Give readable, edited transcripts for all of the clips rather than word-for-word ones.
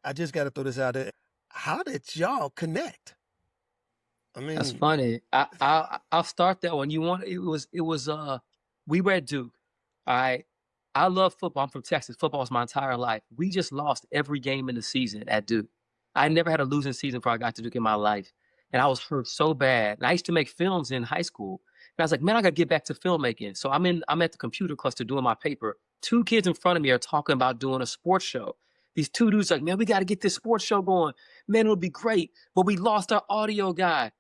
I just got to throw this out there. How did y'all connect? I That's mean, funny. I'll start that one. We were at Duke. I love football. I'm from Texas. Football is my entire life. We just lost every game in the season at Duke. I never had a losing season before I got to Duke in my life. And I was hurt so bad. And I used to make films in high school. And I was like, man, I gotta get back to filmmaking. So I'm at the computer cluster doing my paper. Two kids in front of me are talking about doing a sports show. These two dudes are like, man, we gotta get this sports show going. Man, it'll be great. But we lost our audio guy.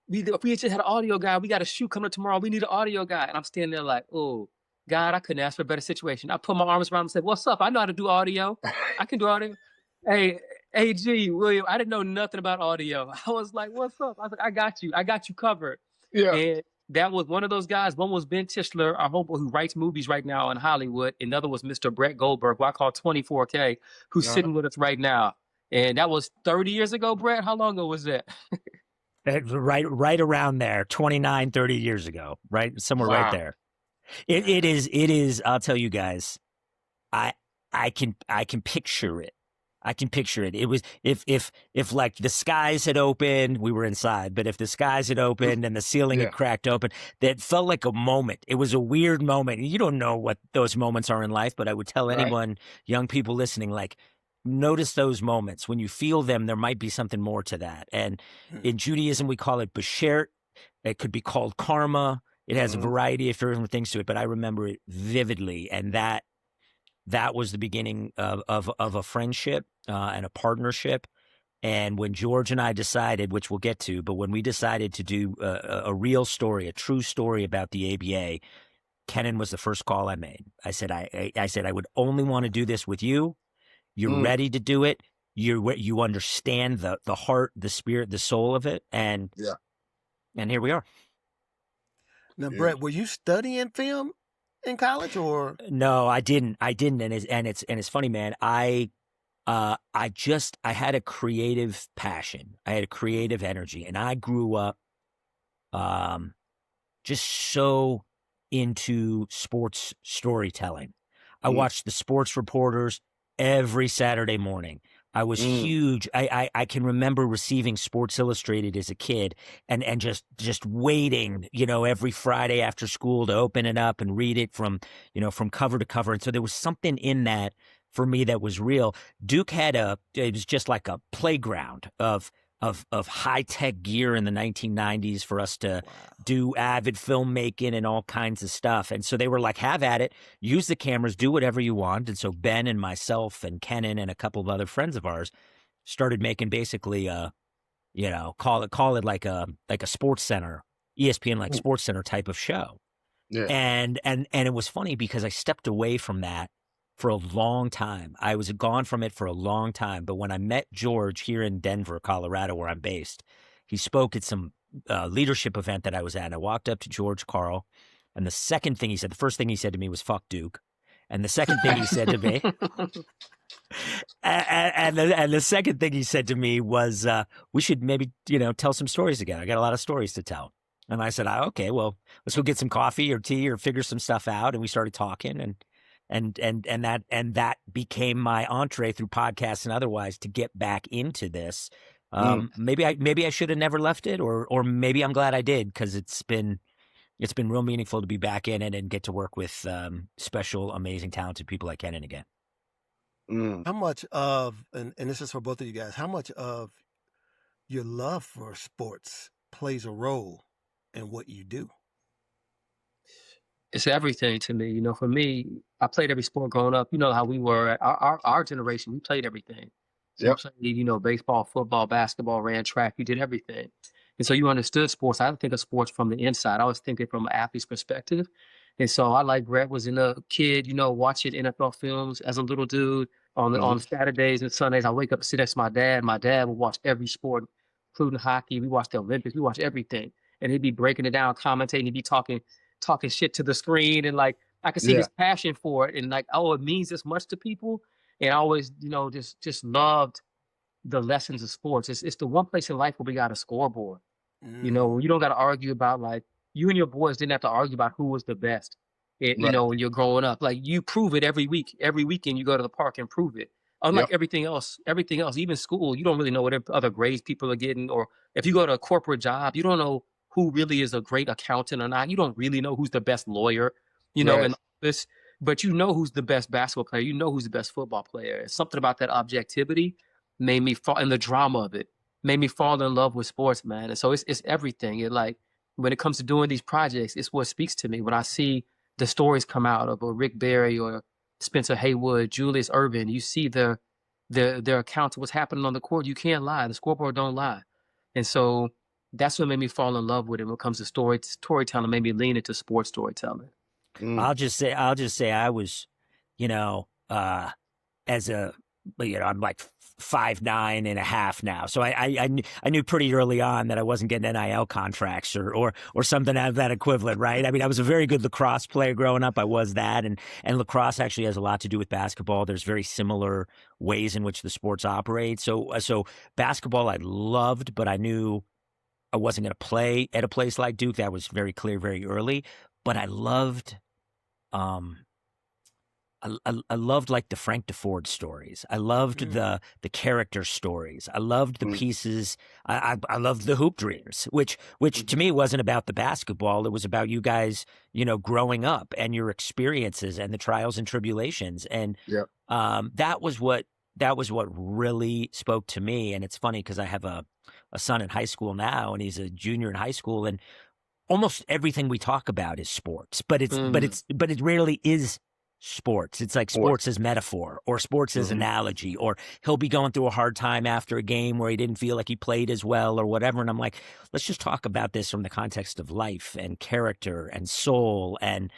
If we just had an audio guy, we got a shoot coming up tomorrow. We need an audio guy. And I'm standing there like, oh, God, I couldn't ask for a better situation. I put my arms around him and said, what's up? I know how to do audio. I can do audio. Hey, Agee, William, I didn't know nothing about audio. I was like, what's up? I was like, I got you. I got you covered. Yeah. And that was one of those guys. One was Ben Tischler, our homeboy who writes movies right now in Hollywood. Another was Mr. Brett Goldberg, who I call 24K, who's sitting with us right now. And that was 30 years ago, Brett. How long ago was that? Right around there, 29, 30 years ago, right? Somewhere right there. It is, I'll tell you guys, I can picture it. I can picture it. It was, if like the skies had opened, we were inside, but if the skies had opened and the ceiling had cracked open, that felt like a moment. It was a weird moment. You don't know what those moments are in life, but I would tell anyone, young people listening, like, notice those moments. When you feel them, there might be something more to that. And in Judaism, we call it bashert. It could be called karma. It has a variety of different things to it, but I remember it vividly. And that was the beginning of a friendship and a partnership. And when George and I decided, which we'll get to, but when we decided to do a real story, a true story about the ABA, Kenan was the first call I made. I said, I would only want to do this with you. You're ready to do it. You understand the heart, the spirit, the soul of it. And here we are. Now, Brett, were you studying film in college or? No, I didn't. And it's funny, man. I had a creative passion. I had a creative energy, and I grew up, just so into sports storytelling. I watched the sports reporters every Saturday morning. I was huge. I can remember receiving Sports Illustrated as a kid and just waiting, every Friday after school to open it up and read it from cover to cover. And so there was something in that for me that was real. Duke it was just like a playground of high-tech gear in the 1990s for us to do avid filmmaking and all kinds of stuff. And so they were like, have at it, use the cameras, do whatever you want. And so Ben and myself and Kenan and a couple of other friends of ours started making basically call it like a Sports Center, ESPN like Sports Center type of show. Yeah. And it was funny because I stepped away from that for a long time. I was gone from it for a long time. But when I met George here in Denver, Colorado, where I'm based, he spoke at some leadership event that I was at. And I walked up to George Carl, and the first thing he said to me was, fuck Duke. And the second thing he said to me, and the second thing he said to me was, we should maybe, tell some stories together. I got a lot of stories to tell. And I said, okay, well, let's go get some coffee or tea or figure some stuff out. And we started talking, and that became my entree through podcasts and otherwise to get back into this. Maybe I should have never left it, or maybe I'm glad I did, because it's been real meaningful to be back in it and get to work with special, amazing, talented people like Kenan again. How much of, and this is for both of you guys, how much of your love for sports plays a role in what you do? It's everything to me. For me, I played every sport growing up. You know how we were. Our generation, we played everything. So you played, baseball, football, basketball, ran track. You did everything. And so you understood sports. I think of sports from the inside. I was thinking from an athlete's perspective. And so I, like Brett, was in a kid, watching NFL films as a little dude on Saturdays and Sundays. I wake up and sit next to my dad. My dad would watch every sport, including hockey. We watched the Olympics. We watched everything. And he'd be breaking it down, commentating. He'd be talking shit to the screen, and like I could see his passion for it, and like, oh, it means this much to people. And I always, just loved the lessons of sports. It's the one place in life where we got a scoreboard. You don't got to argue about, like, you and your boys didn't have to argue about who was the best. When you're growing up, like, you prove it every week. Every weekend you go to the park and prove it. Unlike everything else, even school, you don't really know what other grades people are getting. Or if you go to a corporate job, you don't know who really is a great accountant or not. You don't really know who's the best lawyer, in the office, but you know who's the best basketball player. You know who's the best football player. Something about that objectivity made me fall, and the drama of it made me fall in love with sports, man. And so it's everything. It, like, when it comes to doing these projects, it's what speaks to me. When I see the stories come out of a Rick Barry or Spencer Haywood, Julius Erving, you see their accounts of what's happening on the court. You can't lie. The scoreboard don't lie. And so that's what made me fall in love with it when it comes to storytelling, made me lean into sports storytelling. I'll just say I was, as a, I'm like 5'9.5" now. So I knew pretty early on that I wasn't getting NIL contracts or something of that equivalent, right? I mean, I was a very good lacrosse player growing up. I was that. And lacrosse actually has a lot to do with basketball. There's very similar ways in which the sports operate. So basketball I loved, but I knew I wasn't going to play at a place like Duke. That was very clear very early. But I loved I loved like the Frank DeFord stories. I loved the character stories. I loved the pieces. I loved the hoop dreams, which to me wasn't about the basketball. It was about you guys, growing up and your experiences and the trials and tribulations. And that was what really spoke to me. And it's funny because I have a son in high school now, and he's a junior in high school, and almost everything we talk about is sports, but it rarely is sports. It's like sports as metaphor or sports as analogy, or he'll be going through a hard time after a game where he didn't feel like he played as well or whatever. And I'm like, let's just talk about this from the context of life and character and soul. And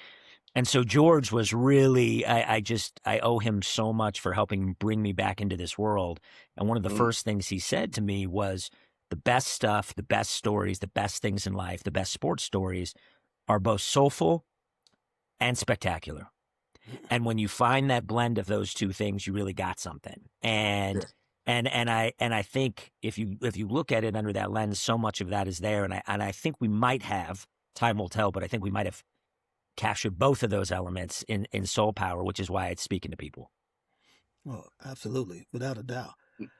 so George was really, I owe him so much for helping bring me back into this world. And one of the first things he said to me was, the best stuff, the best stories, the best things in life, the best sports stories are both soulful and spectacular. And when you find that blend of those two things, you really got something. And I think if you look at it under that lens, so much of that is there. And I think we might have, time will tell, but I think we might have captured both of those elements in Soul Power, which is why it's speaking to people. Well, absolutely, without a doubt.